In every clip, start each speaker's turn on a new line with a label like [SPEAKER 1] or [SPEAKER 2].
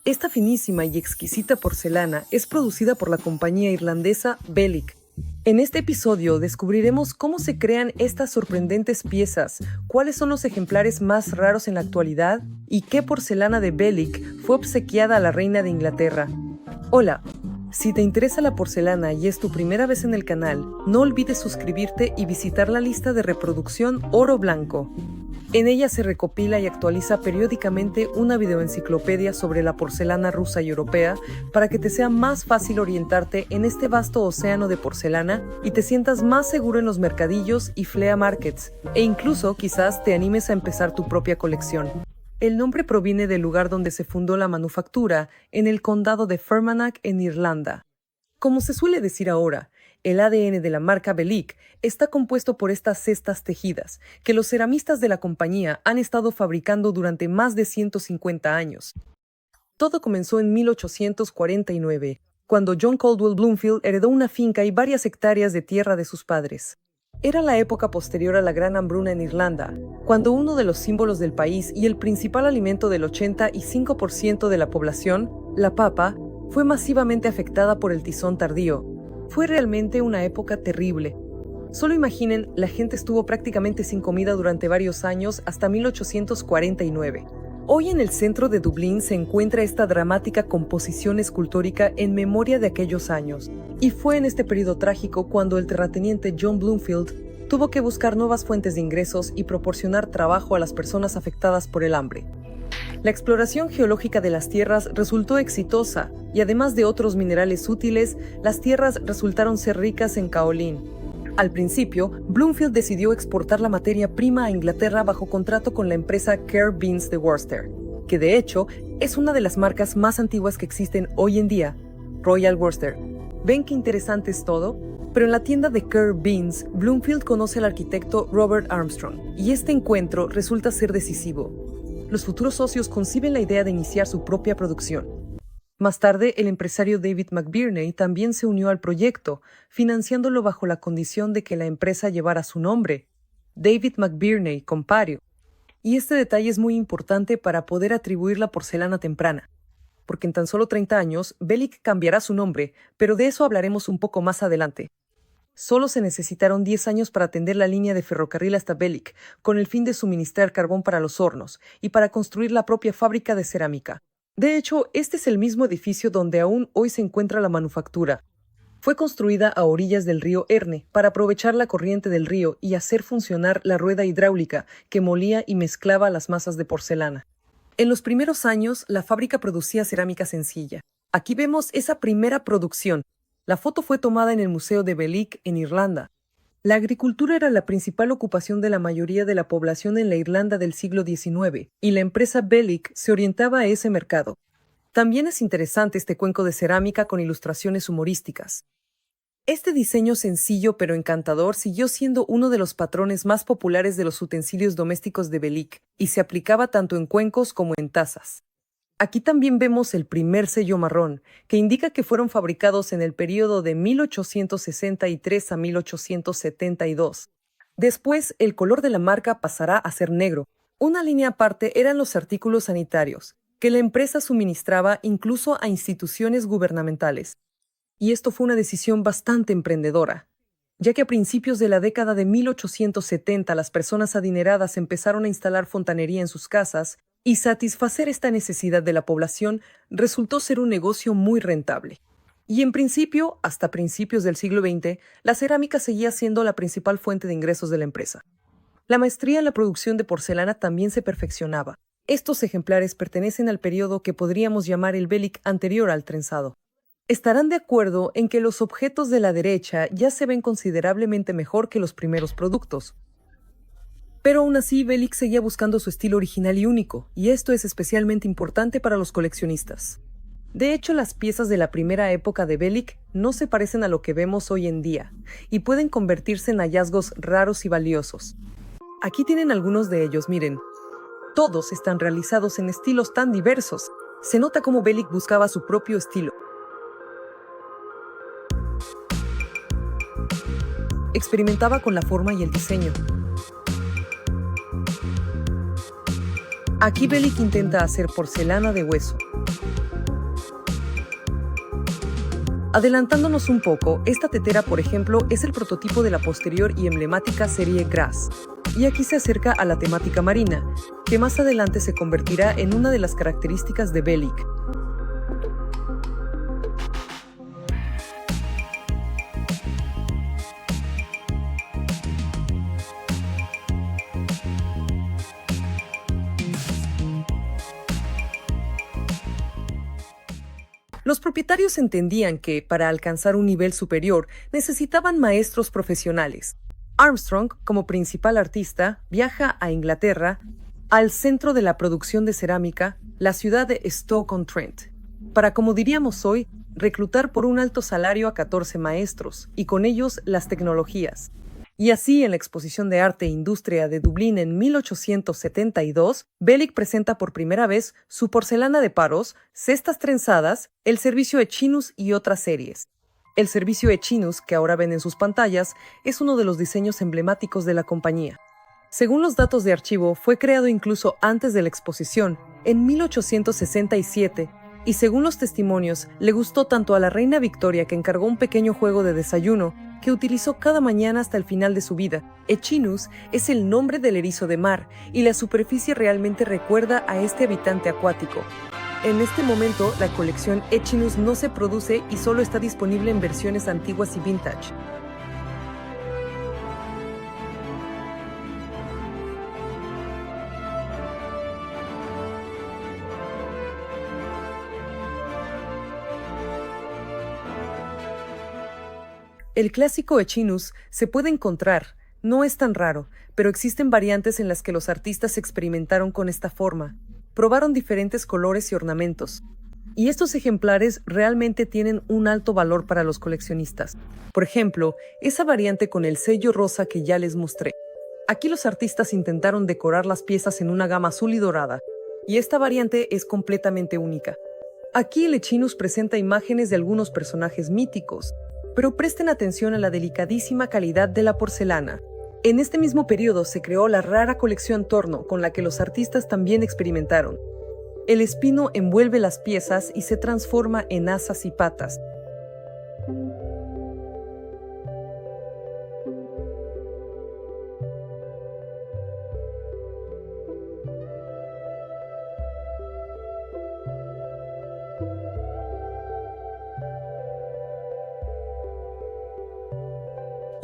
[SPEAKER 1] Esta finísima y exquisita porcelana es producida por la compañía irlandesa Bellic. En este episodio descubriremos cómo se crean estas sorprendentes piezas, cuáles son los ejemplares más raros en la actualidad y qué porcelana de Bellic fue obsequiada a la reina de Inglaterra. Hola, si te interesa la porcelana y es tu primera vez en el canal, no olvides suscribirte y visitar la lista de reproducción Oro Blanco. En ella se recopila y actualiza periódicamente una videoenciclopedia sobre la porcelana rusa y europea para que te sea más fácil orientarte en este vasto océano de porcelana y te sientas más seguro en los mercadillos y flea markets, e incluso quizás te animes a empezar tu propia colección. El nombre proviene del lugar donde se fundó la manufactura, en el condado de Fermanagh, en Irlanda. Como se suele decir ahora, el ADN de la marca Bellic está compuesto por estas cestas tejidas, que los ceramistas de la compañía han estado fabricando durante más de 150 años. Todo comenzó en 1849, cuando John Caldwell Bloomfield heredó una finca y varias hectáreas de tierra de sus padres. Era la época posterior a la Gran Hambruna en Irlanda, cuando uno de los símbolos del país y el principal alimento del 85% de la población, la papa, fue masivamente afectada por el tizón tardío. Fue realmente una época terrible. Solo imaginen, la gente estuvo prácticamente sin comida durante varios años hasta 1849. Hoy en el centro de Dublín se encuentra esta dramática composición escultórica en memoria de aquellos años. Y fue en este periodo trágico cuando el terrateniente John Bloomfield tuvo que buscar nuevas fuentes de ingresos y proporcionar trabajo a las personas afectadas por el hambre. La exploración geológica de las tierras resultó exitosa y además de otros minerales útiles, las tierras resultaron ser ricas en caolín. Al principio, Bloomfield decidió exportar la materia prima a Inglaterra bajo contrato con la empresa Kerr Beans de Worcester, que de hecho es una de las marcas más antiguas que existen hoy en día, Royal Worcester. ¿Ven qué interesante es todo? Pero en la tienda de Kerr Beans, Bloomfield conoce al arquitecto Robert Armstrong, y este encuentro resulta ser decisivo. Los futuros socios conciben la idea de iniciar su propia producción. Más tarde, el empresario David McBirney también se unió al proyecto, financiándolo bajo la condición de que la empresa llevara su nombre, David McBirney Compariu. Y este detalle es muy importante para poder atribuir la porcelana temprana, porque en tan solo 30 años, Bellic cambiará su nombre, pero de eso hablaremos un poco más adelante. Solo se necesitaron 10 años para atender la línea de ferrocarril hasta Bellic, con el fin de suministrar carbón para los hornos y para construir la propia fábrica de cerámica. De hecho, este es el mismo edificio donde aún hoy se encuentra la manufactura. Fue construida a orillas del río Erne para aprovechar la corriente del río y hacer funcionar la rueda hidráulica que molía y mezclaba las masas de porcelana. En los primeros años, la fábrica producía cerámica sencilla. Aquí vemos esa primera producción. La foto fue tomada en el Museo de Bellic, en Irlanda. La agricultura era la principal ocupación de la mayoría de la población en la Irlanda del siglo XIX, y la empresa Bellic se orientaba a ese mercado. También es interesante este cuenco de cerámica con ilustraciones humorísticas. Este diseño sencillo pero encantador siguió siendo uno de los patrones más populares de los utensilios domésticos de Bellic, y se aplicaba tanto en cuencos como en tazas. Aquí también vemos el primer sello marrón, que indica que fueron fabricados en el período de 1863 a 1872. Después, el color de la marca pasará a ser negro. Una línea aparte eran los artículos sanitarios, que la empresa suministraba incluso a instituciones gubernamentales. Y esto fue una decisión bastante emprendedora, ya que a principios de la década de 1870 las personas adineradas empezaron a instalar fontanería en sus casas, y satisfacer esta necesidad de la población resultó ser un negocio muy rentable. Y en principio, hasta principios del siglo XX, la cerámica seguía siendo la principal fuente de ingresos de la empresa. La maestría en la producción de porcelana también se perfeccionaba. Estos ejemplares pertenecen al periodo que podríamos llamar el Bellic anterior al trenzado. Estarán de acuerdo en que los objetos de la derecha ya se ven considerablemente mejor que los primeros productos. Pero aún así, Bellic seguía buscando su estilo original y único, y esto es especialmente importante para los coleccionistas. De hecho, las piezas de la primera época de Bellic no se parecen a lo que vemos hoy en día, y pueden convertirse en hallazgos raros y valiosos. Aquí tienen algunos de ellos, miren. Todos están realizados en estilos tan diversos. Se nota cómo Bellic buscaba su propio estilo. Experimentaba con la forma y el diseño. Aquí Bellick intenta hacer porcelana de hueso. Adelantándonos un poco, esta tetera, por ejemplo, es el prototipo de la posterior y emblemática serie Grass. Y aquí se acerca a la temática marina, que más adelante se convertirá en una de las características de Bellick. Los propietarios entendían que, para alcanzar un nivel superior, necesitaban maestros profesionales. Armstrong, como principal artista, viaja a Inglaterra, al centro de la producción de cerámica, la ciudad de Stoke-on-Trent, para, como diríamos hoy, reclutar por un alto salario a 14 maestros, y con ellos las tecnologías. Y así, en la Exposición de Arte e Industria de Dublín en 1872, Bellick presenta por primera vez su porcelana de paros, cestas trenzadas, el servicio Echinus y otras series. El servicio Echinus, que ahora ven en sus pantallas, es uno de los diseños emblemáticos de la compañía. Según los datos de archivo, fue creado incluso antes de la exposición, en 1867, y según los testimonios, le gustó tanto a la reina Victoria que encargó un pequeño juego de desayuno que utilizó cada mañana hasta el final de su vida. Echinus es el nombre del erizo de mar y la superficie realmente recuerda a este habitante acuático. En este momento, la colección Echinus no se produce y solo está disponible en versiones antiguas y vintage. El clásico Echinus se puede encontrar, no es tan raro, pero existen variantes en las que los artistas experimentaron con esta forma. Probaron diferentes colores y ornamentos. Y estos ejemplares realmente tienen un alto valor para los coleccionistas. Por ejemplo, esa variante con el sello rosa que ya les mostré. Aquí los artistas intentaron decorar las piezas en una gama azul y dorada, y esta variante es completamente única. Aquí el Echinus presenta imágenes de algunos personajes míticos, pero presten atención a la delicadísima calidad de la porcelana. En este mismo periodo se creó la rara colección Torno, con la que los artistas también experimentaron. El espino envuelve las piezas y se transforma en asas y patas.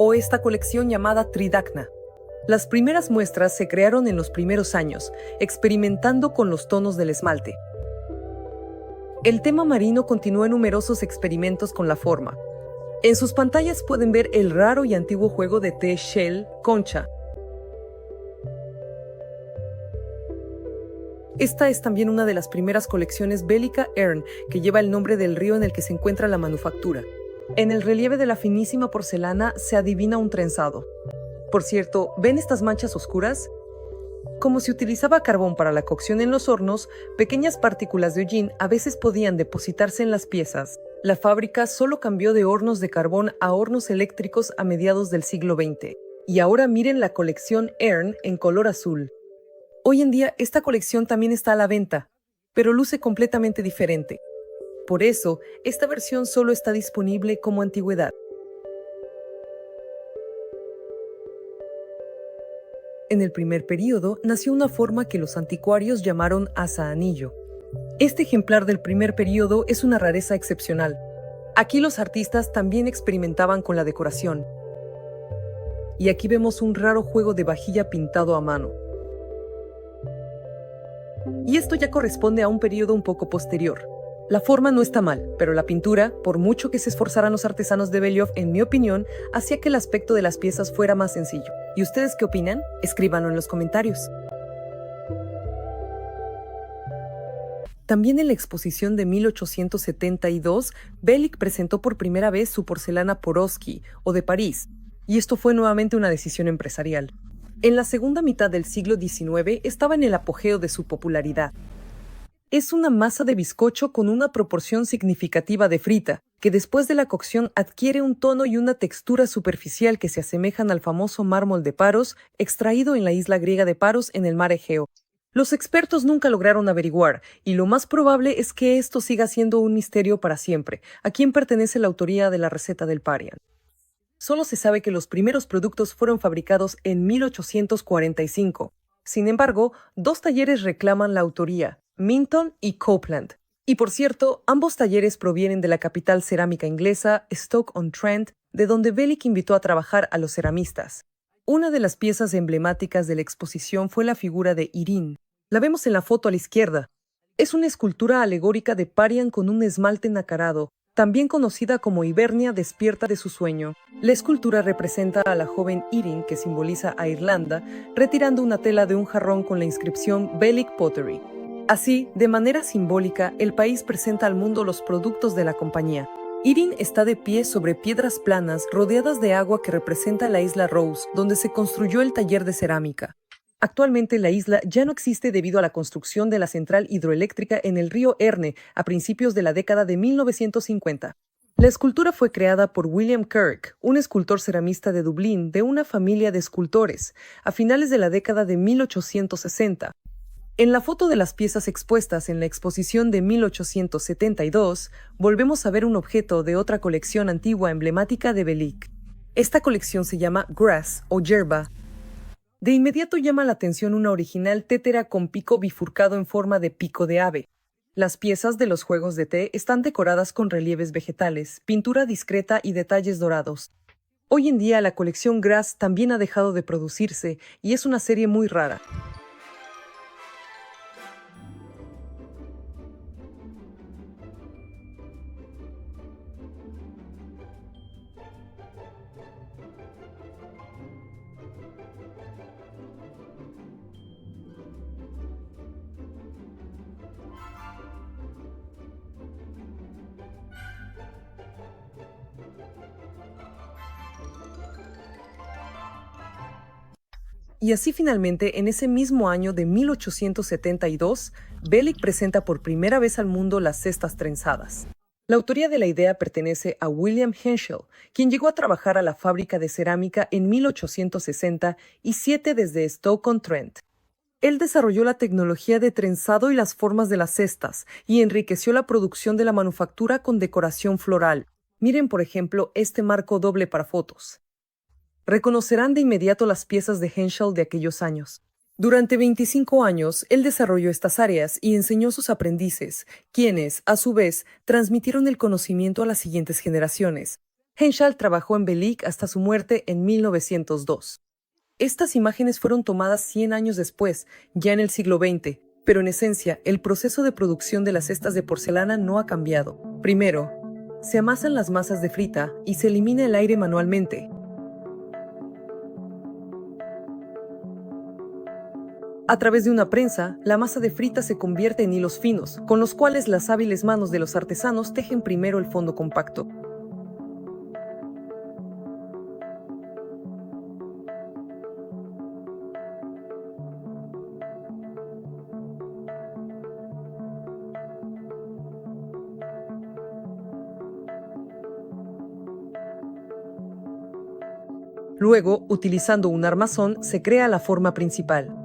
[SPEAKER 1] O esta colección llamada Tridacna. Las primeras muestras se crearon en los primeros años, experimentando con los tonos del esmalte. El tema marino continuó en numerosos experimentos con la forma. En sus pantallas pueden ver el raro y antiguo juego de té shell concha. Esta es también una de las primeras colecciones Bellica Erne, que lleva el nombre del río en el que se encuentra la manufactura. En el relieve de la finísima porcelana se adivina un trenzado. Por cierto, ¿ven estas manchas oscuras? Como se utilizaba carbón para la cocción en los hornos, pequeñas partículas de hollín a veces podían depositarse en las piezas. La fábrica solo cambió de hornos de carbón a hornos eléctricos a mediados del siglo XX. Y ahora miren la colección Erne en color azul. Hoy en día esta colección también está a la venta, pero luce completamente diferente. Por eso, esta versión solo está disponible como antigüedad. En el primer período nació una forma que los anticuarios llamaron asa anillo. Este ejemplar del primer período es una rareza excepcional. Aquí los artistas también experimentaban con la decoración. Y aquí vemos un raro juego de vajilla pintado a mano. Y esto ya corresponde a un período un poco posterior. La forma no está mal, pero la pintura, por mucho que se esforzaran los artesanos de Belioff, en mi opinión, hacía que el aspecto de las piezas fuera más sencillo. ¿Y ustedes qué opinan? Escríbanlo en los comentarios. También en la exposición de 1872, Bellick presentó por primera vez su porcelana Porosky, o de París, y esto fue nuevamente una decisión empresarial. En la segunda mitad del siglo XIX estaba en el apogeo de su popularidad. Es una masa de bizcocho con una proporción significativa de frita, que después de la cocción adquiere un tono y una textura superficial que se asemejan al famoso mármol de Paros, extraído en la isla griega de Paros en el mar Egeo. Los expertos nunca lograron averiguar, y lo más probable es que esto siga siendo un misterio para siempre, a quién pertenece la autoría de la receta del Parian. Solo se sabe que los primeros productos fueron fabricados en 1845. Sin embargo, dos talleres reclaman la autoría, Minton y Copeland. Y por cierto, ambos talleres provienen de la capital cerámica inglesa, Stoke-on-Trent, de donde Bellick invitó a trabajar a los ceramistas. Una de las piezas emblemáticas de la exposición fue la figura de Irene. La vemos en la foto a la izquierda. Es una escultura alegórica de Parian con un esmalte nacarado, también conocida como Hibernia despierta de su sueño. La escultura representa a la joven Irene, que simboliza a Irlanda, retirando una tela de un jarrón con la inscripción Bellick Pottery. Así, de manera simbólica, el país presenta al mundo los productos de la compañía. Irene está de pie sobre piedras planas rodeadas de agua que representa la isla Rose, donde se construyó el taller de cerámica. Actualmente la isla ya no existe debido a la construcción de la central hidroeléctrica en el río Erne a principios de la década de 1950. La escultura fue creada por William Kirk, un escultor ceramista de Dublín de una familia de escultores, a finales de la década de 1860. En la foto de las piezas expuestas en la exposición de 1872, volvemos a ver un objeto de otra colección antigua emblemática de Bellick. Esta colección se llama Grass o yerba. De inmediato llama la atención una original tétera con pico bifurcado en forma de pico de ave. Las piezas de los juegos de té están decoradas con relieves vegetales, pintura discreta y detalles dorados. Hoy en día la colección Grass también ha dejado de producirse y es una serie muy rara. Y así finalmente, en ese mismo año de 1872, Bellick presenta por primera vez al mundo las cestas trenzadas. La autoría de la idea pertenece a William Henschel, quien llegó a trabajar a la fábrica de cerámica en 1867 desde Stoke-on-Trent. Él desarrolló la tecnología de trenzado y las formas de las cestas, y enriqueció la producción de la manufactura con decoración floral. Miren, por ejemplo, este marco doble para fotos. Reconocerán de inmediato las piezas de Henschel de aquellos años. Durante 25 años, él desarrolló estas áreas y enseñó a sus aprendices, quienes, a su vez, transmitieron el conocimiento a las siguientes generaciones. Henschel trabajó en Bellick hasta su muerte en 1902. Estas imágenes fueron tomadas 100 años después, ya en el siglo XX, pero en esencia, el proceso de producción de las cestas de porcelana no ha cambiado. Primero, se amasan las masas de frita y se elimina el aire manualmente. A través de una prensa, la masa de frita se convierte en hilos finos, con los cuales las hábiles manos de los artesanos tejen primero el fondo compacto. Luego, utilizando un armazón, se crea la forma principal.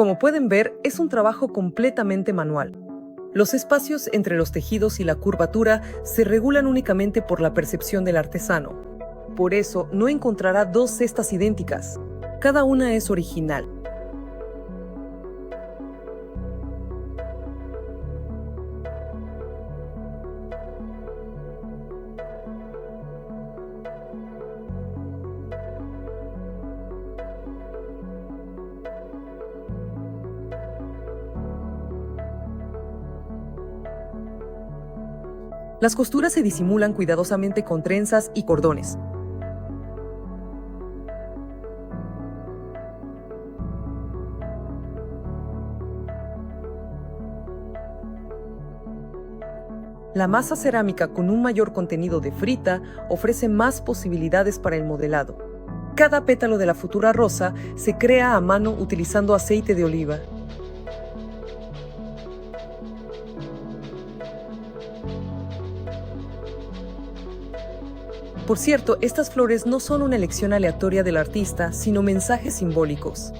[SPEAKER 1] Como pueden ver, es un trabajo completamente manual. Los espacios entre los tejidos y la curvatura se regulan únicamente por la percepción del artesano. Por eso, no encontrará dos cestas idénticas. Cada una es original. Las costuras se disimulan cuidadosamente con trenzas y cordones. La masa cerámica con un mayor contenido de frita ofrece más posibilidades para el modelado. Cada pétalo de la futura rosa se crea a mano utilizando aceite de oliva. Por cierto, estas flores no son una elección aleatoria del artista, sino mensajes simbólicos.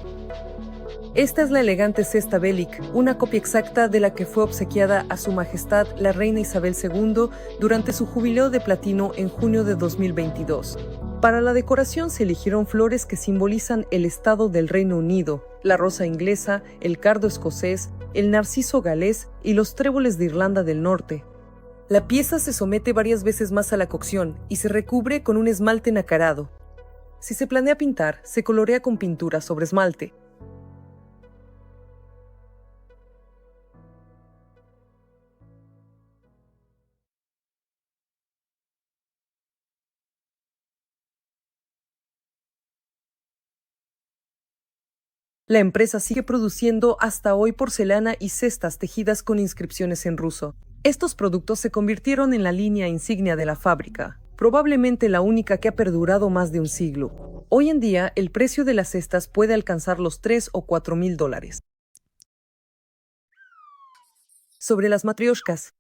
[SPEAKER 1] Esta es la elegante cesta Bellick, una copia exacta de la que fue obsequiada a Su Majestad la Reina Isabel II durante su jubileo de platino en junio de 2022. Para la decoración se eligieron flores que simbolizan el estado del Reino Unido, la rosa inglesa, el cardo escocés, el narciso galés y los tréboles de Irlanda del Norte. La pieza se somete varias veces más a la cocción y se recubre con un esmalte nacarado. Si se planea pintar, se colorea con pintura sobre esmalte. La empresa sigue produciendo hasta hoy porcelana y cestas tejidas con inscripciones en ruso. Estos productos se convirtieron en la línea insignia de la fábrica, probablemente la única que ha perdurado más de un siglo. Hoy en día, el precio de las cestas puede alcanzar los $3,000 o $4,000. Sobre las matrioshkas.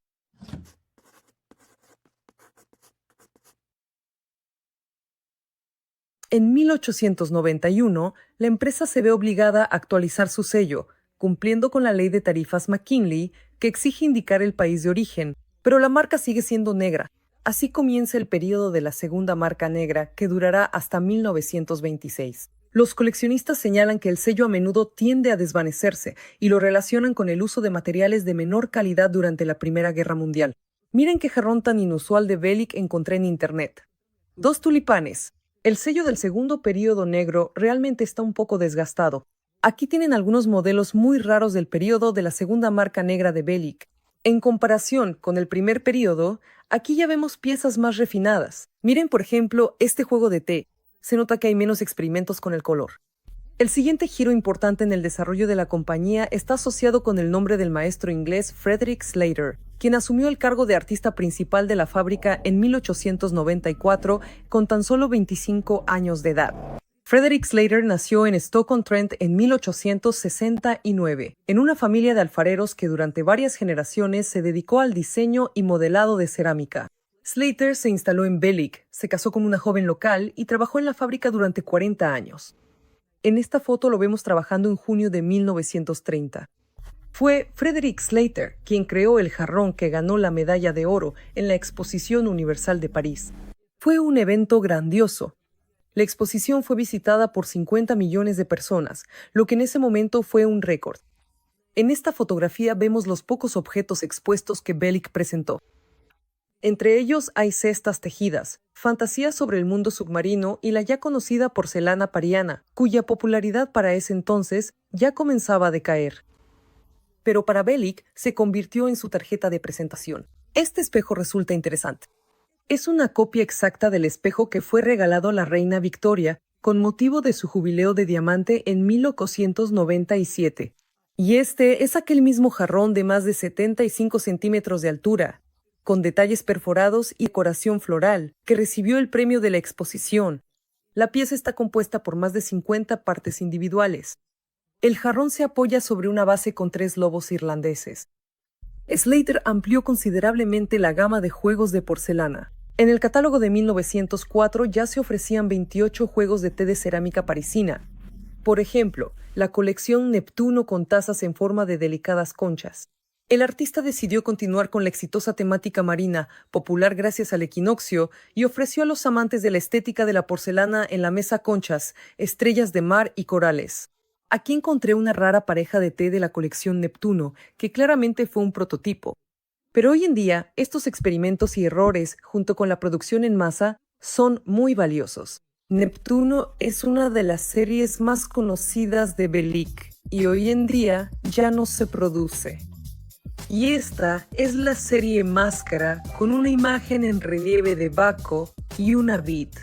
[SPEAKER 1] En 1891, la empresa se ve obligada a actualizar su sello, cumpliendo con la ley de tarifas McKinley, que exige indicar el país de origen, pero la marca sigue siendo negra. Así comienza el período de la segunda marca negra, que durará hasta 1926. Los coleccionistas señalan que el sello a menudo tiende a desvanecerse y lo relacionan con el uso de materiales de menor calidad durante la Primera Guerra Mundial. Miren qué jarrón tan inusual de Bellick encontré en internet. 2 tulipanes. El sello del segundo período negro realmente está un poco desgastado. Aquí tienen algunos modelos muy raros del período de la segunda marca negra de Bellick. En comparación con el primer período, aquí ya vemos piezas más refinadas. Miren, por ejemplo, este juego de té. Se nota que hay menos experimentos con el color. El siguiente giro importante en el desarrollo de la compañía está asociado con el nombre del maestro inglés Frederick Slater, quien asumió el cargo de artista principal de la fábrica en 1894 con tan solo 25 años de edad. Frederick Slater nació en Stoke-on-Trent en 1869, en una familia de alfareros que durante varias generaciones se dedicó al diseño y modelado de cerámica. Slater se instaló en Bellick, se casó con una joven local y trabajó en la fábrica durante 40 años. En esta foto lo vemos trabajando en junio de 1930. Fue Frederick Slater quien creó el jarrón que ganó la medalla de oro en la Exposición Universal de París. Fue un evento grandioso. La exposición fue visitada por 50 millones de personas, lo que en ese momento fue un récord. En esta fotografía vemos los pocos objetos expuestos que Bellick presentó. Entre ellos hay cestas tejidas, fantasías sobre el mundo submarino y la ya conocida porcelana pariana, cuya popularidad para ese entonces ya comenzaba a decaer. Pero para Bellick se convirtió en su tarjeta de presentación. Este espejo resulta interesante. Es una copia exacta del espejo que fue regalado a la reina Victoria con motivo de su jubileo de diamante en 1897. Y este es aquel mismo jarrón de más de 75 centímetros de altura, con detalles perforados y decoración floral, que recibió el premio de la exposición. La pieza está compuesta por más de 50 partes individuales. El jarrón se apoya sobre una base con 3 lobos irlandeses. Slater amplió considerablemente la gama de juegos de porcelana. En el catálogo de 1904 ya se ofrecían 28 juegos de té de cerámica parisina. Por ejemplo, la colección Neptuno con tazas en forma de delicadas conchas. El artista decidió continuar con la exitosa temática marina, popular gracias al equinoccio, y ofreció a los amantes de la estética de la porcelana en la mesa conchas, estrellas de mar y corales. Aquí encontré una rara pareja de té de la colección Neptuno, que claramente fue un prototipo. Pero hoy en día, estos experimentos y errores, junto con la producción en masa, son muy valiosos. Neptuno es una de las series más conocidas de Bellick, y hoy en día ya no se produce. Y esta es la serie Máscara, con una imagen en relieve de Baco y una vid.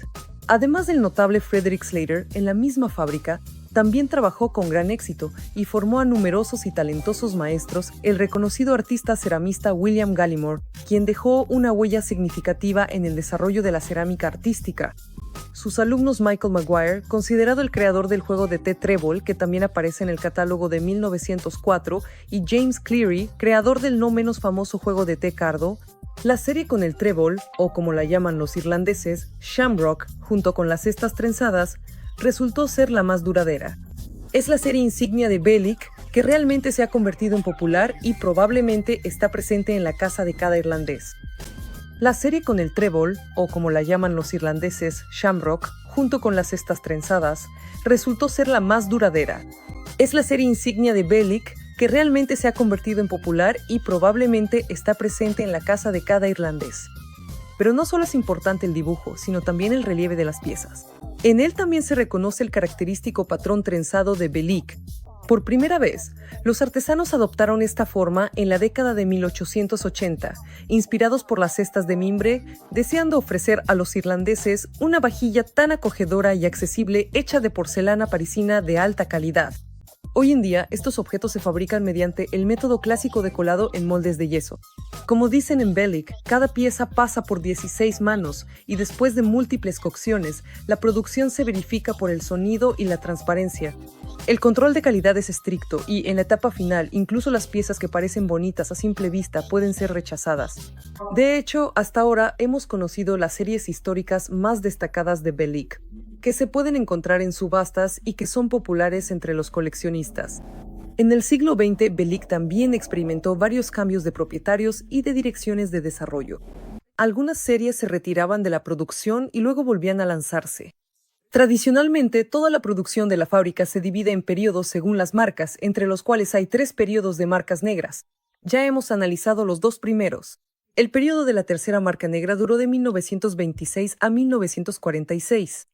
[SPEAKER 1] Además del notable Frederick Slater, en la misma fábrica, también trabajó con gran éxito y formó a numerosos y talentosos maestros el reconocido artista ceramista William Gallimore, quien dejó una huella significativa en el desarrollo de la cerámica artística. Sus alumnos Michael Maguire, considerado el creador del juego de té Trébol, que también aparece en el catálogo de 1904, y James Cleary, creador del no menos famoso juego de té Cardo, La serie con el trébol, o como la llaman los irlandeses, shamrock, junto con las cestas trenzadas, resultó ser la más duradera. Es la serie insignia de Bellick, que realmente se ha convertido en popular y probablemente está presente en la casa de cada irlandés. La serie con el trébol, o como la llaman los irlandeses, shamrock, junto con las cestas trenzadas, resultó ser la más duradera. Es la serie insignia de Bellick, que realmente se ha convertido en popular y probablemente está presente en la casa de cada irlandés. Pero no solo es importante el dibujo, sino también el relieve de las piezas. En él también se reconoce el característico patrón trenzado de Bellick. Por primera vez, los artesanos adoptaron esta forma en la década de 1880, inspirados por las cestas de mimbre, deseando ofrecer a los irlandeses una vajilla tan acogedora y accesible hecha de porcelana parisina de alta calidad. Hoy en día, estos objetos se fabrican mediante el método clásico de colado en moldes de yeso. Como dicen en Bellick, cada pieza pasa por 16 manos y después de múltiples cocciones, la producción se verifica por el sonido y la transparencia. El control de calidad es estricto y, en la etapa final, incluso las piezas que parecen bonitas a simple vista pueden ser rechazadas. De hecho, hasta ahora hemos conocido las series históricas más destacadas de Bellick, que se pueden encontrar en subastas y que son populares entre los coleccionistas. En el siglo XX, Bellick también experimentó varios cambios de propietarios y de direcciones de desarrollo. Algunas series se retiraban de la producción y luego volvían a lanzarse. Tradicionalmente, toda la producción de la fábrica se divide en periodos según las marcas, entre los cuales hay 3 periodos de marcas negras. Ya hemos analizado los 2 primeros. El periodo de la tercera marca negra duró de 1926 a 1946.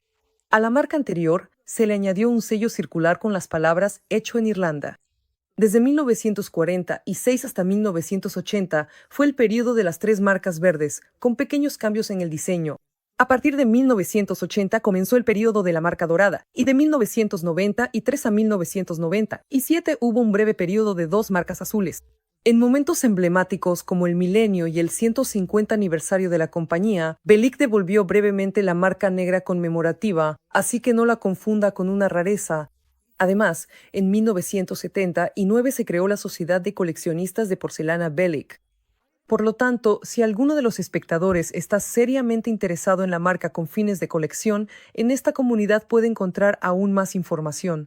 [SPEAKER 1] A la marca anterior se le añadió un sello circular con las palabras «Hecho en Irlanda». Desde 1946 hasta 1980 fue el periodo de las 3 marcas verdes, con pequeños cambios en el diseño. A partir de 1980 comenzó el periodo de la marca dorada, y de 1993 a 1997 hubo un breve periodo de 2 marcas azules. En momentos emblemáticos como el milenio y el 150 aniversario de la compañía, Bellick devolvió brevemente la marca negra conmemorativa, así que no la confunda con una rareza. Además, en 1979 se creó la Sociedad de Coleccionistas de Porcelana Bellick. Por lo tanto, si alguno de los espectadores está seriamente interesado en la marca con fines de colección, en esta comunidad puede encontrar aún más información.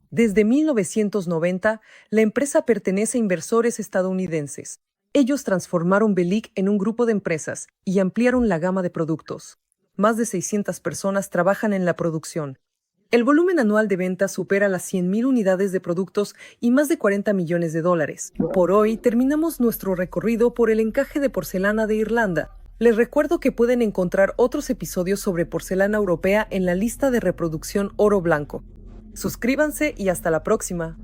[SPEAKER 1] Desde 1990, la empresa pertenece a inversores estadounidenses. Ellos transformaron Bellick en un grupo de empresas y ampliaron la gama de productos. Más de 600 personas trabajan en la producción. El volumen anual de ventas supera las 100.000 unidades de productos y más de 40 millones de dólares. Por hoy, terminamos nuestro recorrido por el encaje de porcelana de Irlanda. Les recuerdo que pueden encontrar otros episodios sobre porcelana europea en la lista de reproducción Oro Blanco. Suscríbanse y hasta la próxima.